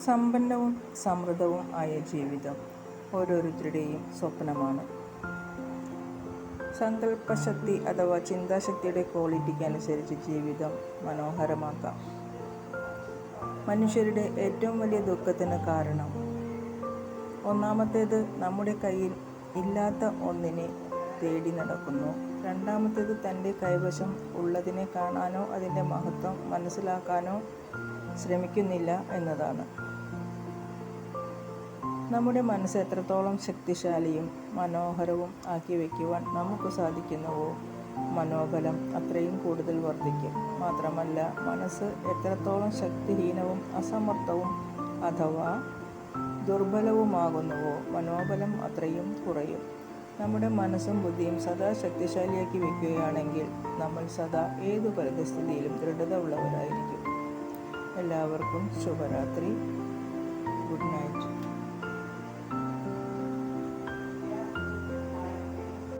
സമ്പന്നവും സമൃദ്ധവും ആയ ജീവിതം ഓരോരുത്തരുടെയും സ്വപ്നമാണ്. സങ്കല്പശക്തി അഥവാ ചിന്താശക്തിയുടെ ക്വാളിറ്റിക്ക് അനുസരിച്ച് ജീവിതം മനോഹരമാക്കാം. മനുഷ്യരുടെ ഏറ്റവും വലിയ ദുഃഖത്തിന് കാരണം ഒന്നാമത്തേത് നമ്മുടെ കയ്യിൽ ഇല്ലാത്ത ഒന്നിനെ തേടി നടക്കുന്നു. രണ്ടാമത്തേത് തൻ്റെ കൈവശം ഉള്ളതിനെ കാണാനോ അതിൻ്റെ മഹത്വം മനസ്സിലാക്കാനോ ശ്രമിക്കുന്നില്ല എന്നതാണ്. നമ്മുടെ മനസ്സ് എത്രത്തോളം ശക്തിശാലിയും മനോഹരവും ആക്കി വയ്ക്കുവാൻ നമുക്ക് സാധിക്കുന്നുവോ മനോബലം അത്രയും കൂടുതൽ വർദ്ധിക്കും. മാത്രമല്ല, മനസ്സ് എത്രത്തോളം ശക്തിഹീനവും അസമർത്ഥവും അഥവാ ദുർബലവുമാകുന്നുവോ മനോബലം അത്രയും കുറയും. നമ്മുടെ മനസ്സും ബുദ്ധിയും സദാ ശക്തിശാലിയാക്കി വയ്ക്കുകയാണെങ്കിൽ നമ്മൾ സദാ ഏതു പരിതസ്ഥിതിയിലും ദൃഢത ഉള്ളവരായിരിക്കും. എല്ലാവർക്കും ശുഭരാത്രി.